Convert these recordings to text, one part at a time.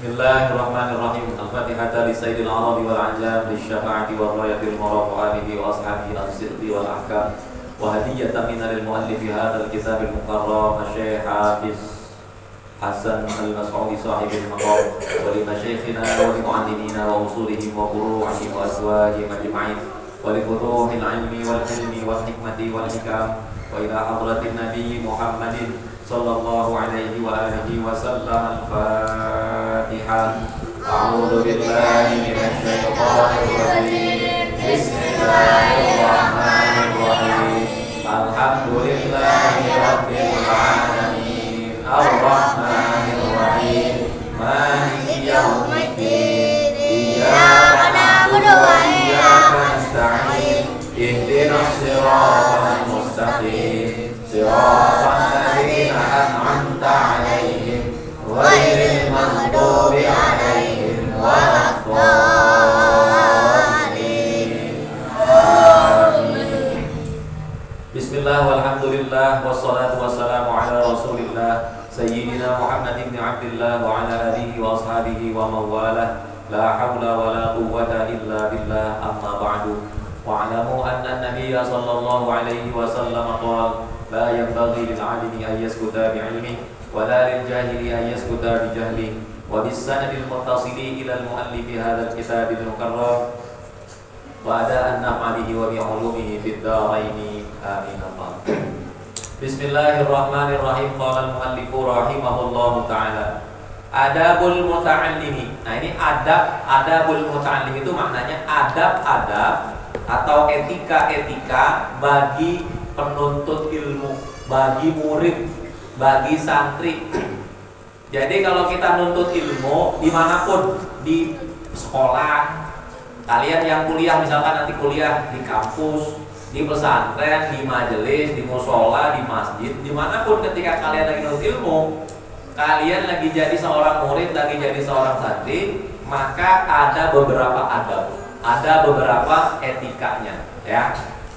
Bismillahirrahmanirrahim. Al-Fatihah li sayyidil arabi wal ajam bisyafa'ati wa rayatil marad wa alihi wa ashabihi as-sidqi wal ahkam wa hadiyatan minal muallifi hadzal kitabil mukarram Syekh Hafiz Hasan Al-Mas'udi sahibil maqam wa li masyayikhina wa li mu'allimina wa usulihim wa furu'ihim wa azwajihim ajma'in wa li futuhil ilmi wal hilmi wal hikmati wal hikam wa ila hadratin nabiy Muhammadin sallallahu alaihi wa alihi wa sallam. Al-Fatihah. A'udzu billahi minasy syaithanir rajim. Bismillahirrahmanirrahim. Alhamdulillahi rabbil alamin. Ar-Rahmanir Rahim. Maliki yaumiddin. Iyyaka na'budu wa iyyaka nasta'in. Ihdinas siratal mustaqim. Siratal ladzina an'amta 'alaihim ghairil maghdubi 'alaihim waladdallin. Amin. Bismillah walhamdulillah wassalatu wassalamu ala Rasulillah sayyidina Muhammad ibn Abdillah wa ala alihi wa ashabihi wa mawalah. La haula wa la quwwata illa billah. Amma ba'du. Wa'lamu anna an-nabiyya sallallahu alaihi wasallam qala la yanbaghi lil 'alimi an yaskuta bi'ilmihi wa la lil jahili an yaskuta bi jahlihi wa bis sanadil muttasili ila al-muallif hadzal kitabil mukarram wa ada an naf'alihi wa bi 'ulumihi fid dharain. Amin. Bismillahirrahmanirrahim. Qala al-muallif rahimahullahu ta'ala adabul muta'allimi. Nah, ini adabul muta'allim itu maknanya adab-adab atau etika-etika bagi penuntut ilmu, bagi murid, bagi santri. Jadi kalau kita nuntut ilmu dimanapun, di sekolah, kalian yang kuliah misalkan nanti kuliah di kampus, di pesantren, di majelis, di musola, di masjid, dimanapun ketika kalian lagi nuntut ilmu, kalian lagi jadi seorang murid, lagi jadi seorang santri, maka ada beberapa adab, ada beberapa etikanya, ya.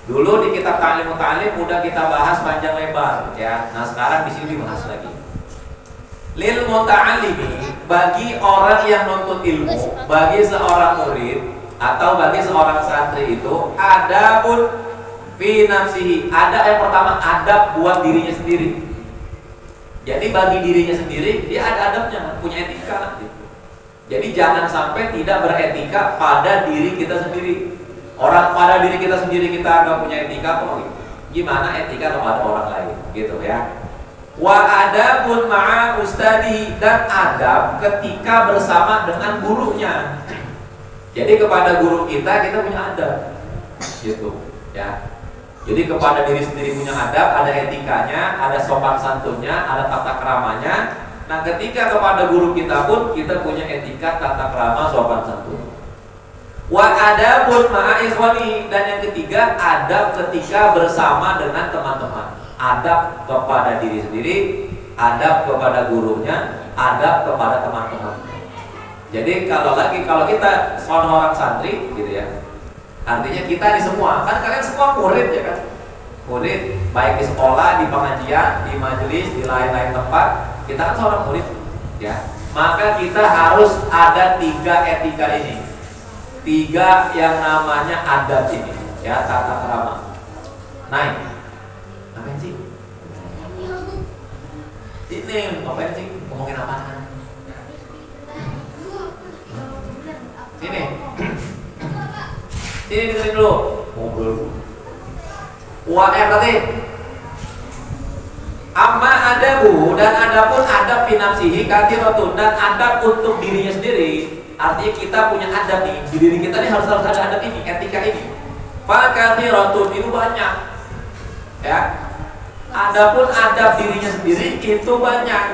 Dulu di kitab Ta'lim Muta'allim udah kita bahas panjang lebar, ya. Nah, sekarang di sini dibahas lagi. Lil muta'allimi, bagi orang yang nuntut ilmu, bagi seorang murid atau bagi seorang santri itu adabun fi nafsihi. Ada yang pertama adab buat dirinya sendiri. Jadi bagi dirinya sendiri dia ada adabnya, punya etika gitu. Jadi jangan sampai tidak beretika pada diri kita sendiri. Orang pada diri kita sendiri kita agak punya etika kok gitu. Gimana etika kepada orang lain gitu ya. Wa adabun ma'a ustadi, dan adab ketika bersama dengan gurunya. Jadi kepada guru kita punya adab gitu ya. Jadi kepada diri sendiri punya adab, ada etikanya, ada sopan santunnya, ada tata keramanya. Nah, ketika kepada guru kita pun kita punya etika, tata krama, sopan santun. Wa adabun ma'a ikhwani, dan yang ketiga adab ketika bersama dengan teman-teman. Adab kepada diri sendiri, adab kepada gurunya, adab kepada teman-teman. Jadi kalau kita seorang orang santri gitu ya, artinya kita ini semua, kan kalian semua murid ya kan? Murid, baik di sekolah, di pengajian, di majelis, di lain-lain tempat, kita kan seorang murid ya. Maka kita harus ada 3 etika ini, 3 yang namanya adab ini ya, tata krama. Naik, ngapain sih? Ini ngapain sih? Ngomongin apaan? Sini. Sini dengerin dulu. Ngobrol. UAR tadi. Amma adabu, dan adapun adab fi nafsihi katsiratun, dan adab untuk dirinya sendiri. Artinya kita punya adab nih, di diri kita nih harus ada adab ini, etika ini. Fa katsiratun, itu banyak. Ya. Adapun adab dirinya sendiri itu banyak.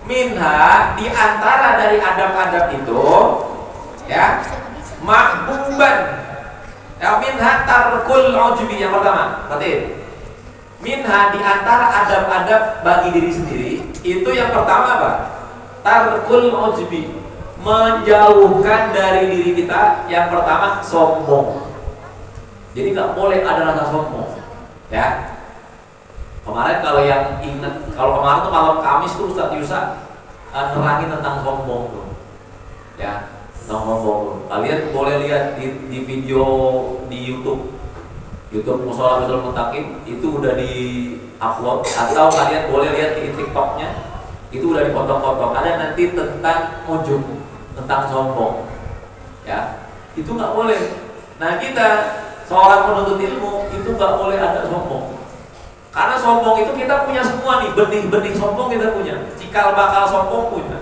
Minha, di antara dari adab-adab itu ya, mahbuban. Ya, minha tarkul ujubi, yang pertama. Berarti minha, di antara adab-adab bagi diri sendiri itu yang pertama apa? Tarkul ujubi, menjauhkan dari diri kita yang pertama sombong. Jadi nggak boleh ada rasa sombong, ya. Kemarin kalau yang ingat, kalau kemarin tuh malam Kamis tuh Ustadz Yusa nerangin tentang sombong tuh. sombong. Kalian boleh lihat di video di YouTube Mushola Betul Mutakin itu udah di upload, atau kalian boleh lihat di TikToknya itu udah dipotong-potong. Ada nanti tentang ujub, tentang sombong, ya itu nggak boleh. Nah kita seorang penuntut ilmu itu nggak boleh ada sombong, karena sombong itu kita punya semua nih, benih-benih sombong kita punya, cikal bakal sombong punya,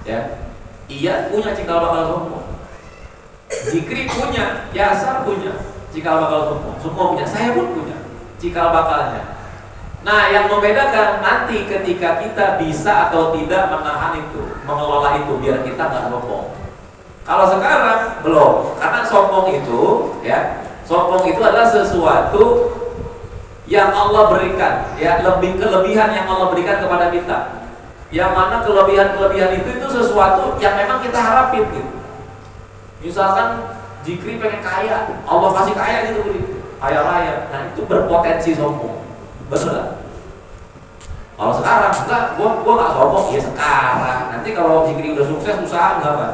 ya iya punya cikal bakal sombong, Zikri punya, Yasar punya cikal bakal sombong, semua punya, saya pun punya cikal bakalnya. Nah yang membedakan nanti ketika kita bisa atau tidak menahan itu, mengelola itu biar kita nggak sombong. Kalau sekarang belum, karena sombong itu, ya sombong itu adalah sesuatu yang Allah berikan, ya lebih kelebihan yang Allah berikan kepada kita. Yang mana kelebihan itu sesuatu yang memang kita harapin gitu. Misalkan Zikri pengen kaya, Allah kasih kaya gitu, kaya raya. Nah itu berpotensi sombong, betul nggak? Kalau sekarang enggak, gua nggak sombong ya sekarang. Nanti kalau Zikri udah sukses, usaha enggak kan?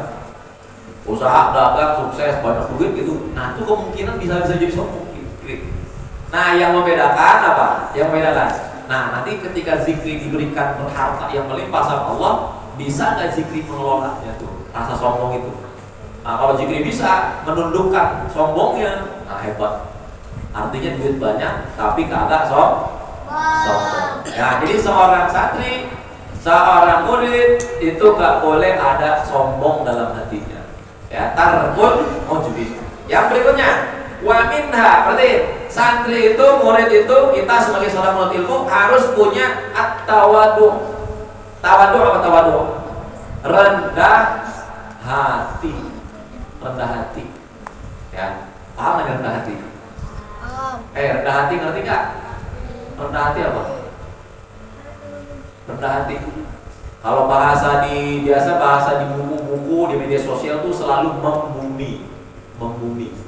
Usaha dagang sukses banyak duit gitu, nah itu kemungkinan bisa jadi sombong. Nah yang membedakan apa? Yang membedakan. Nah nanti ketika Zikri diberikan harta yang melimpah sama Allah, bisa nggak Zikri mengelolanya tuh rasa sombong itu? Nah kalau Zikri bisa menundukkan sombongnya, nah hebat. Artinya duit banyak tapi kagak sombong. Nah jadi seorang santri, seorang murid itu nggak boleh ada sombong dalam hatinya. Ya tarkul ujubi. Yang berikutnya wa minha, berarti santri itu, murid itu, kita sebagai seorang penuntut ilmu harus punya at-tawadu. Tawadu apa tawadu? Rendah hati. Rendah hati. Ya, paham nggak rendah hati? Rendah hati ngerti nggak? Rendah hati apa? Rendah hati. Kalau bahasa di buku-buku di media sosial tuh selalu membumi,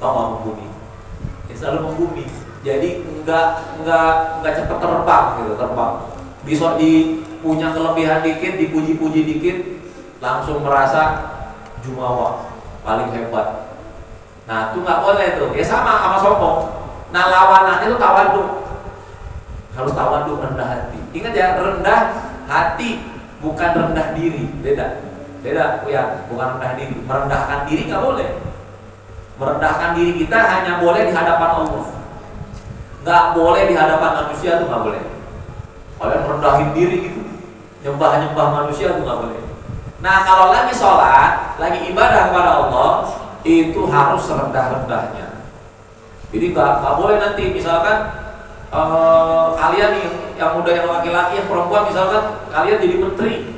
tau nggak membumi? Selalu membumi. Jadi enggak cepat terbang gitu, terbang. Bisa punya kelebihan dikit, dipuji-puji dikit, langsung merasa jumawa, paling hebat. Nah itu nggak boleh tuh. Ya sama sombong. Nah lawanannya itu tawadu. Harus tawadu, rendah hati. Ingat ya, rendah hati, bukan rendah diri. Beda ya, bukan rendah diri. Merendahkan diri nggak boleh. Merendahkan diri kita hanya boleh di hadapan Allah, nggak boleh di hadapan manusia, tuh nggak boleh. Kalian merendahin diri gitu, nyembah manusia tuh nggak boleh. Nah kalau lagi sholat, lagi ibadah kepada Allah, itu harus rendah-rendahnya. Jadi nggak boleh nanti misalkan kalian nih yang muda, yang laki-laki, yang perempuan, misalkan kalian jadi menteri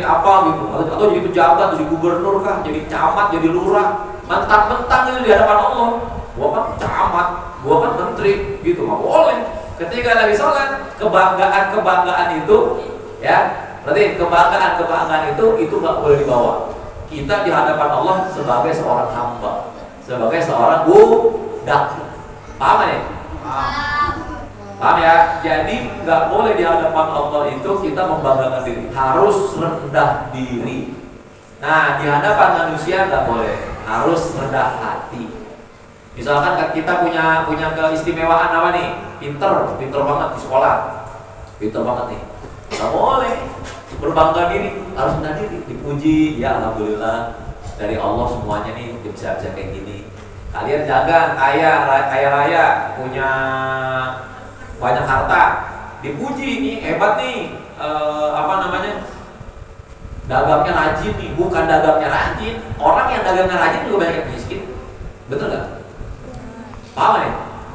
apa gitu, atau jadi pejabat, jadi gubernur kah, jadi camat, jadi lurah, mentang-mentang itu di hadapan Allah, gua kan camat, gua kan menteri, gitu nggak boleh. Ketika lagi sholat, kebanggaan itu, ya, berarti kebanggaan itu nggak boleh dibawa. Kita di hadapan Allah sebagai seorang hamba, sebagai seorang budak, paham ya? Paham ya? Jadi nggak boleh di hadapan Allah itu kita membanggakan diri, harus rendah diri. Nah di hadapan manusia nggak boleh, harus rendah hati. Misalkan kita punya keistimewaan apa nih? Pinter banget di sekolah, pinter banget nih. Nggak boleh berbangga diri, harus rendah diri, dipuji. Ya alhamdulillah dari Allah semuanya nih bisa kayak gini. Kalian jaga kaya raya, punya banyak harta, dipuji nih, hebat nih, dagangnya rajin nih. Bukan dagangnya rajin, orang yang dagangnya rajin juga banyak yang miskin, betul nggak? Paham ya?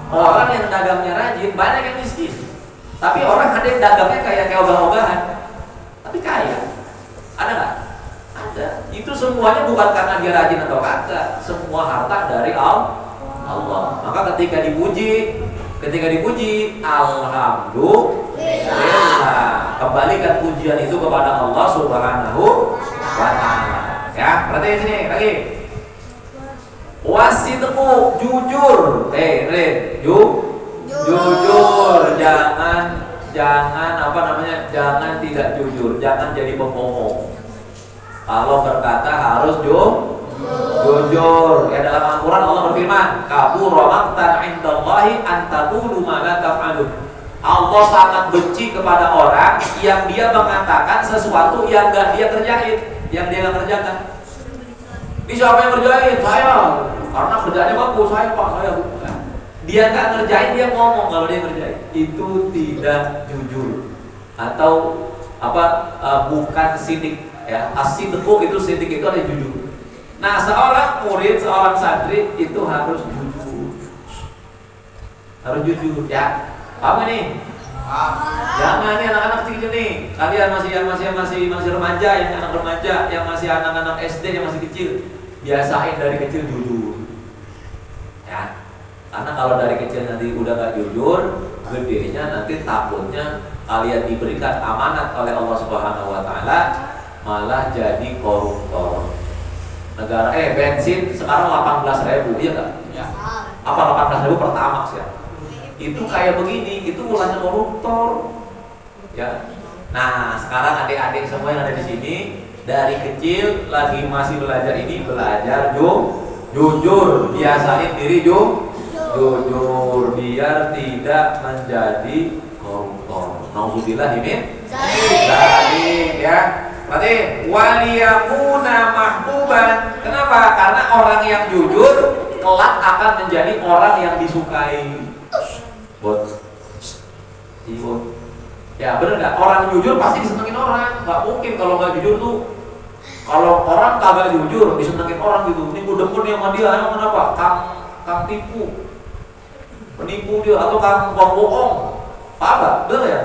Orang yang dagangnya rajin banyak yang miskin, tapi orang ada yang dagangnya kayak ogah-ogahan, tapi kaya. Ada nggak? Ada. Itu semuanya bukan karena dia rajin atau kagak, semua harta dari Allah. Maka ketika dipuji, alhamdulillah, kembalikan pujian itu kepada Allah Subhanahu wa ta'ala. Ya, berarti sini lagi. Wasidqu, jujur. Jujur, jangan jangan tidak jujur, jangan jadi pembohong. Kalau berkata harus jujur. Ya, dalam Al-Quran Allah berfirman, kabura maqtan 'indallahi an taqulu ma la taf'alun. Allah sangat benci kepada orang yang dia mengatakan sesuatu yang gak dia kerjain, yang dia gak kerjakan. Ini siapa yang kerjain? Saya. Karena kerjaannya bagus, saya Pak, saya bukan. Dia gak ngerjain, dia ngomong kalau dia ngerjain. Itu tidak jujur. Atau bukan sidik. Ya, as-sidqu itu sidik itu ada jujur. Nah, seorang murid, seorang santri itu harus jujur. Harus jujur ya. Apa nih? Jangan nih anak-anak kecil nih. Kalian masih remaja, yang anak remaja, yang masih anak-anak SD yang masih kecil, biasain dari kecil jujur. Ya. Karena kalau dari kecil nanti udah gak jujur, gedenya nanti takutnya kalian diberikan amanat oleh Allah Subhanahu wa taala malah jadi koruptor. Negara bensin sekarang 18.000, iya kan? Ya. Apa 18.000 pertamax ya? Itu kayak begini, itu mulanya koruptor. Ya. Nah, sekarang adik-adik semua yang ada di sini dari kecil lagi masih belajar ini, belajar jujur, biasain diri jujur biar tidak menjadi koruptor. Nauzubillah min dzalik ya. Berarti waliyakuna mahbuban. Kenapa? Karena orang yang jujur kelak akan menjadi orang yang disukai. Ya bener nggak? Orang jujur pasti disenengin orang. Nggak mungkin kalau nggak jujur tuh. Kalau orang kagak jujur disenengin orang gitu. Ini gue demen sama dia, emang kenapa? Kang tipu, penipu dia, atau kang bohong. Apa? Bener ya?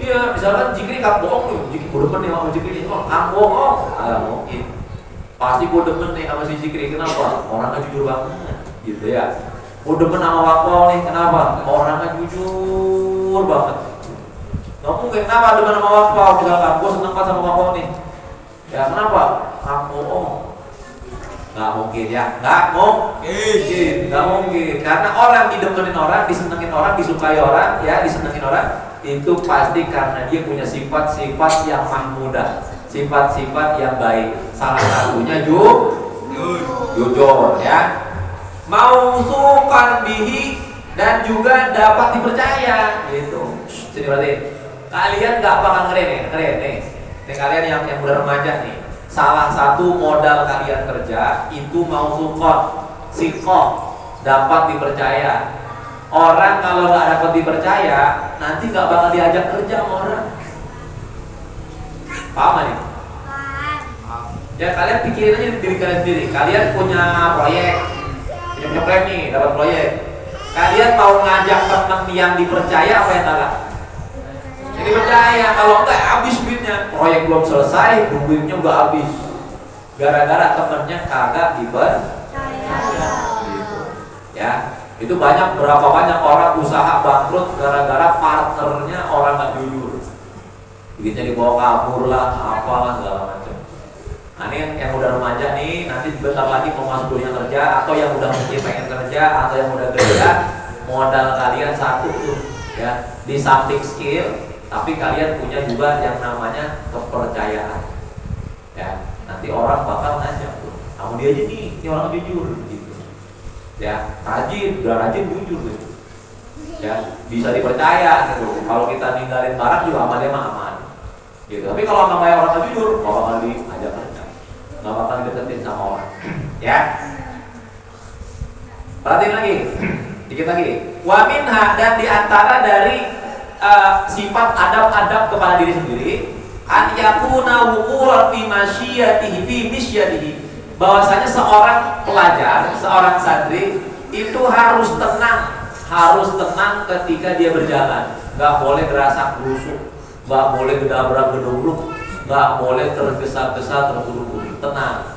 Iya, misalkan Jikri kang bohong nih. Jikri gue demen nih sama Jikri nih. Kang bohong. Agak mungkin. Pasti gue demen nih sama si Jikri. Kenapa? Orangnya jujur banget. Gitu ya. Gue demen sama Wakol nih, kenapa? Orangnya jujur banget. Gak mungkin, kenapa demen sama Wakol? Misalkan, gue seneng banget sama Wakol nih. Ya kenapa? Kamu gak mungkin ya, gak mungkin. Karena orang didemenin orang, disenengin orang, disukai orang, ya disenengin orang, itu pasti karena dia punya sifat-sifat yang mahmudah, sifat-sifat yang baik. Salah satunya jujur ya. Mausuqan bihi, dan juga dapat dipercaya gitu. Jadi berarti kalian gak bakal keren nih. Nih kalian yang udah remaja nih. Salah satu modal kalian kerja itu mausuqan, siqah, dapat dipercaya. Orang kalau gak dapat dipercaya, nanti gak bakal diajak kerja sama orang. Paham nih? Ya kalian pikirin aja diri kalian sendiri. Kalian punya proyek, nih, dapat proyek. Kalian mau ngajak teman yang dipercaya apa yang salah? Yang dipercaya. Kalau enggak habis duitnya. Proyek belum selesai, duitnya udah habis. Gara-gara temennya kagak dipercaya. Gitu. Ya, itu berapa banyak orang usaha bangkrut gara-gara partnernya orang nggak jujur. Duitnya dibawa kabur lah, apalah segala macam. Nah ini yang udah remaja nih, nanti bentar lagi mau masuk dunia kerja, atau yang udah mungkin pengen kerja, atau yang udah kerja, modal kalian satu tuh ya, di samping skill, tapi kalian punya juga yang namanya kepercayaan ya. Nanti orang bakal nanya tuh, kamu dia aja nih, ini orang jujur gitu ya, rajin jujur gitu ya, bisa dipercaya gitu. Kalau kita ninggalin barang juga aman, dia mah aman gitu. Tapi kalau sama kayak orang jujur, gak bakal diajak kerja, gak bakal dideketin sama orang ya. Perhatiin lagi, dikit lagi. Wa minha, dan diantara dari sifat adab-adab kepada diri sendiri, an yakuna wuquran fi misyatihi, bahwasanya seorang pelajar, seorang santri itu harus tenang ketika dia berjalan. Gak boleh gerasak gerusuk, gak boleh gedabrak-gedoruk, gak boleh tergesa-gesa, terburu-buru. Tenang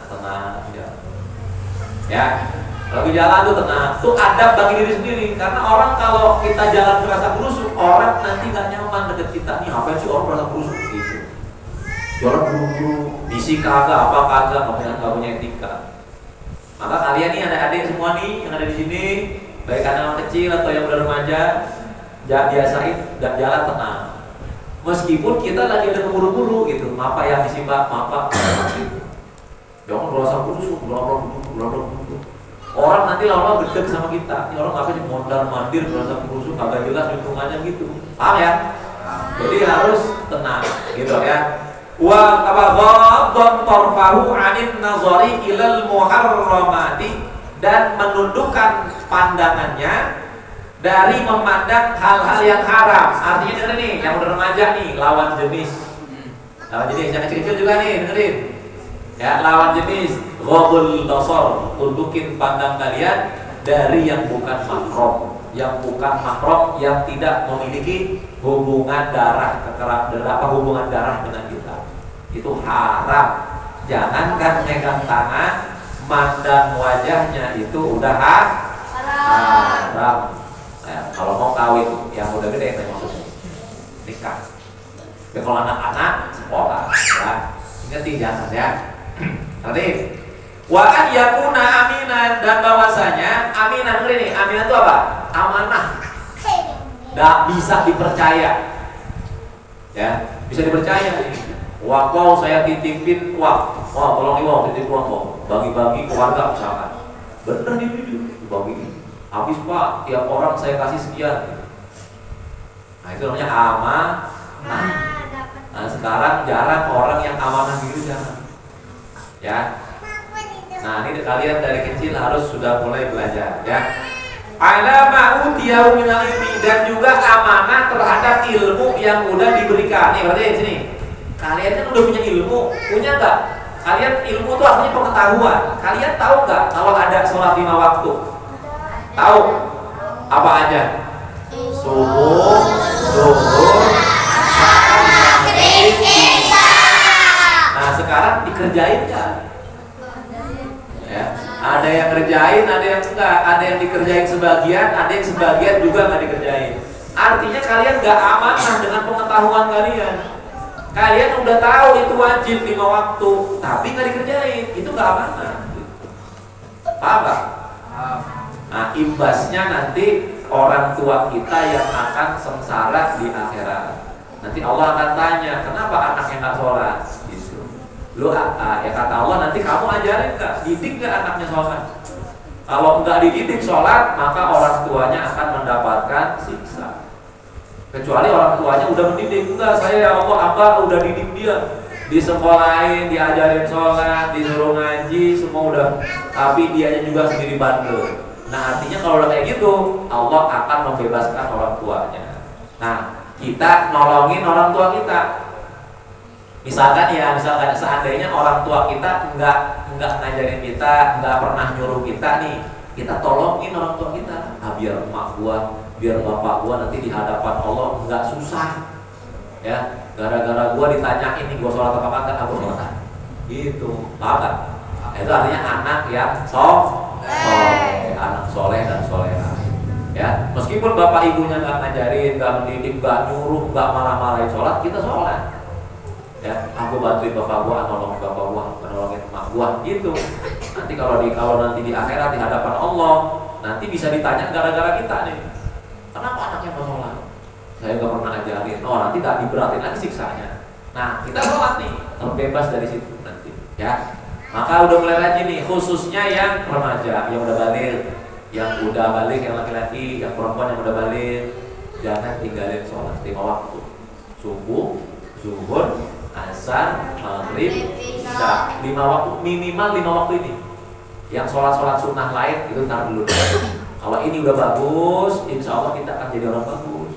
ya. Kalau jalan tuh tenang, tuh adab bagi diri sendiri. Karena orang kalau kita jalan berasa gerusuk, orang nanti gak nyaman deket kita. Nih apa sih orang berasa gerusuk gitu? Jalan buru-buru, bisi kagak, apa kagak, gak punya etika. Maka kalian nih adik-adik semua nih yang ada di sini, baik anak kecil atau yang udah remaja, biasain jalan tenang. Meskipun kita lagi ada keburu-buru gitu, apa yang disimak, apa gitu. Jangan berasa kudus, berasa. Orang nanti lama-lama gedeg sama kita. Ini orang ngapain mondar mandir, berasa kudus, kagak jelas hitungannya gitu. Paham ya? Jadi harus tenang, gitu ya. Wa ghaddan tarfahu 'anil nazari ilal muharramati, dan menundukkan pandangannya dari memandang hal-hal yang haram. Artinya dengerin nih, yang udah remaja nih, lawan jenis. Lawan jenis, yang kecil-kecil juga nih, dengerin. Ya, lawan jenis, ghaddul basar, tundukin pandang kalian dari yang bukan mahram. Yang bukan mahram, yang tidak memiliki hubungan darah, hubungan darah dengan kita. Itu haram. Jangankan megang tangan, mandang wajahnya itu udah haram. Kalau mau kawin yang udah gede itu maksudnya nikah. Tapi kalau anak-anak sekolah, ya ingat jangan ya. Nanti wa an yakuna aminan, dan bahwasanya aminan ini, aminan itu apa? Amanah. Nggak bisa dipercaya. Ya, bisa dipercaya. Wah, saya titipin uang. Wah, tolong nih uang, titip uang, bagi-bagi keluarga misalkan. Bener dibagi. Habis Pak, tiap orang saya kasih sekian. Nah itu namanya amanah. Nah sekarang jarang orang yang amanah gitu, jangan. Ya. Nah ini kalian dari kecil harus sudah mulai belajar ya. Ala ma'utiyahu minal ilmi, dan juga amanah terhadap ilmu yang udah diberikan. Nih berarti di sini. Kalian kan udah punya ilmu, punya nggak? Kalian ilmu itu artinya pengetahuan. Kalian tahu nggak kalau ada sholat 5 waktu? Tahu apa aja? Subuh, zuhur, maghrib, isya. Nah sekarang dikerjain nggak? Ya, ada yang kerjain, ada yang enggak. Ada yang dikerjain sebagian, ada yang sebagian juga nggak dikerjain. Artinya kalian nggak amanah dengan pengetahuan kalian. Kalian udah tahu itu wajib 5 waktu, tapi nggak dikerjain. Itu nggak amanah. Paham nggak? Nah, imbasnya nanti orang tua kita yang akan sengsara di akhirat. Nanti Allah akan tanya, kenapa anaknya nggak sholat? Gitu. Lu ya kata Allah, nanti kamu ajarin nggak, didik nggak anaknya sholat? Kalau nggak dididik sholat, maka orang tuanya akan mendapatkan siksa. Kecuali orang tuanya udah mendidik, enggak, saya ya Allah, apa udah didik dia, disekolahin, diajarin sholat, disuruh ngaji, semua udah, tapi dianya juga sendiri bandel. Nah artinya kalau udah kayak gitu, Allah akan membebaskan orang tuanya. Nah kita nolongin orang tua kita. Misalkan seandainya orang tua kita nggak ngajarin kita, nggak pernah nyuruh kita nih, kita tolongin orang tua kita. Biar emak gua, biar bapak gua nanti di hadapan Allah nggak susah. Ya, gara-gara gua ditanyain nih gua sholat apa kagak, aku sholat. Gitu, paham nggak? Itu artinya anak yang soleh, anak soleh dan soleha. Ya, meskipun bapak ibunya nggak ngajarin, nggak mendidik, nggak nyuruh, nggak marah-marahin sholat, kita sholat. Ya, aku bantuin bapak gua, nolongin bapak gua, nolongin emak gua, gitu. Nanti kalau nanti di akhirat di hadapan Allah, nanti bisa ditanya gara-gara kita nih. Kenapa anaknya nggak sholat? Saya nggak pernah ngajarin. Oh, nanti tak diberatin lagi siksanya. Nah, kita sholat nih, terbebas dari situ nanti. Ya. Maka udah mulai rajin nih, khususnya yang remaja, yang udah balik, yang laki-laki, yang perempuan yang udah balik, jangan tinggalin sholat 5 waktu. Subuh, zuhur, asar, maghrib, isya. 5 waktu, minimal 5 waktu ini. Yang sholat sunnah lain itu ntar dulu. Kalau ini udah bagus, insya Allah kita akan jadi orang bagus.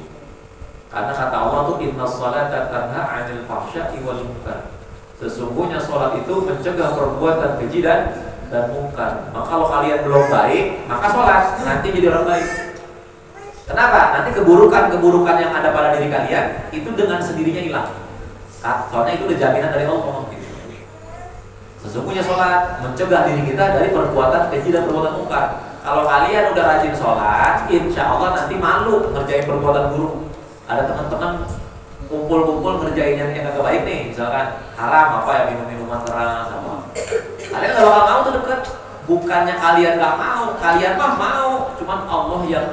Karena kata Allah tuh inna sholata tanha 'anil fahsya'i wal munkar. Sesungguhnya sholat itu mencegah perbuatan keji dan munkar. Maka kalau kalian belum baik, maka sholat nanti jadi orang baik. Kenapa? Nanti keburukan yang ada pada diri kalian itu dengan sendirinya hilang. Soalnya itu udah jaminan dari Allah. Sesungguhnya sholat mencegah diri kita dari perbuatan keji dan perbuatan munkar. Kalau kalian udah rajin sholat, insya Allah nanti malu ngerjain perbuatan buruk. Ada teman-teman kumpul-kumpul ngerjain yang agak baik nih, misalkan haram apa ya, minum-minuman keras apa. Kalian gak bakal mau tuh deket. Bukannya kalian gak mau, kalian mah mau. Cuman Allah yang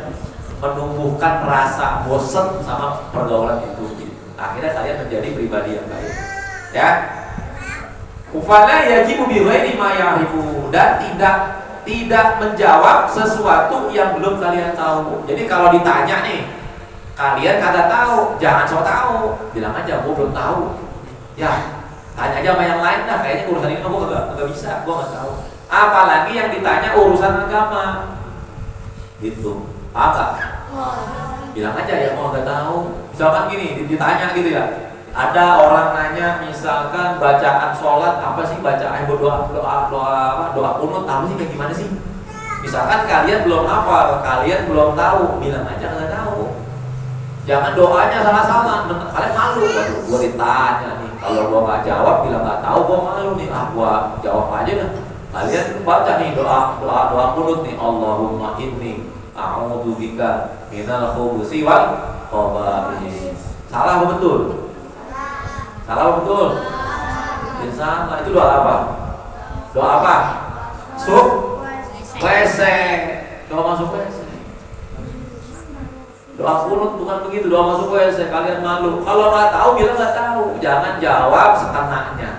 menumbuhkan rasa bosen sama pergaulan itu. Akhirnya kalian menjadi pribadi yang baik. Ya. Ufala yajibu bi ghairi ma ya'rifu, dan tidak menjawab sesuatu yang belum kalian tahu. Jadi kalau ditanya nih, kalian kagak tahu, jangan sok tahu, bilang aja gua belum tahu. Ya, tanya aja sama yang lain dah, kayaknya urusan ini gua kagak bisa, gua nggak tahu. Apalagi yang ditanya urusan agama. Gitu. Apa? Bilang aja ya gua nggak tahu. Misalkan gini, ditanya gitu ya. Ada orang nanya misalkan bacaan sholat apa sih, bacaan doa kunut apa sih, kayak gimana sih? Misalkan kalian belum hafal, kalian belum tahu, bilang aja nggak tahu. Jangan doanya salah-salah, kalian malu. Waduh, gua ditanya nih, kalau gua nggak jawab, bilang nggak tahu, gua malu nih. Gua jawab aja dah. Kalian baca nih doa kunut nih, Allahumma inni a'udzubika minal khubuthi wal khaba'ith. Salah apa betul? Salah betul? Salah. Itu doa apa? Doa apa? WC. Doa masuk WC. Doa kunut bukan begitu, doa masuk WC. Kalian malu. Kalau nggak tahu, bilang nggak tahu. Jangan jawab setengahnya.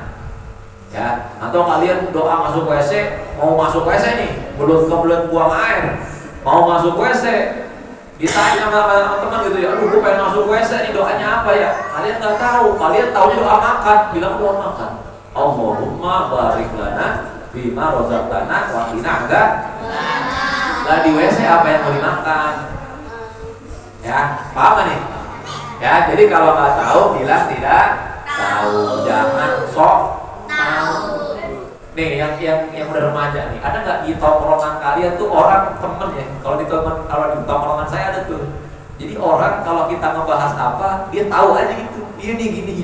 Ya. Atau kalian doa masuk WC, mau masuk WC nih, belum buang air, mau masuk WC, ditanya sama teman gitu ya, aduh gue pengen masuk WC nih, doanya apa ya? Kalian nggak tahu, kalian tahunya doa makan, bilang doa makan. Allahumma barik lana bima rozaqtana wa qina enggak? Lah di WC apa yang mau dimakan? Ya, paham gak nih? Ya, jadi kalau nggak tahu bilang tidak tahu, jangan sok tahu. Nih yang udah remaja nih, ada nggak di tongkrongan kalian tuh orang temen ya? Kalau di tongkrongan saya ada tuh. Jadi orang kalau kita ngebahas apa, dia tahu aja gitu. Ini gini.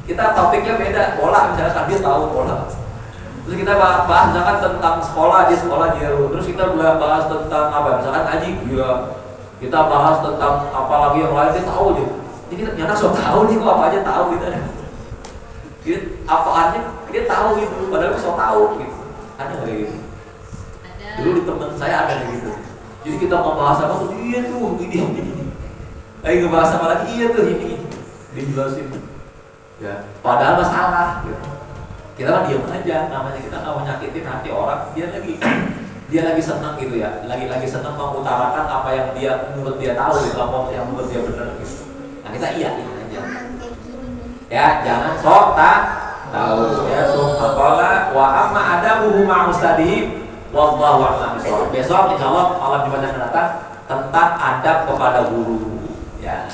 Kita topiknya beda, bola misalnya, dia tahu bola. Terus kita bahas misalkan tentang sekolah, dia terus kita bahas tentang apa? Misalkan ngaji, dia. Kita bahas tentang apa lagi yang lain, dia tahu aja. Jadi kita nyata so tahu nih, kok apa aja tahu gitu. Dia apaannya dia tahu gitu, padahal dia so tahu gitu. Ada nggak gitu? Dulu di teman saya ada gitu. Jadi kita mau bahas apa tuh, iya tuh gini. Lagi ngebahas apa lagi, iya tuh ini. Dijelasin. Ya, padahal masalah gitu. Kita kan diam aja, namanya kita nggak mau nyakitin hati orang. Dia lagi senang gitu ya, lagi senang mengutarakan apa yang menurut dia tahu gitu, apa yang menurut dia benar gitu. Nah kita iya aja. Ya, jangan sok tahu ya. Subhanallah wa amma adabuhu ma ustadih wallahu a'lam bishawab. Besok insyaallah malam Jumat yang datang tentang adab kepada guru ya.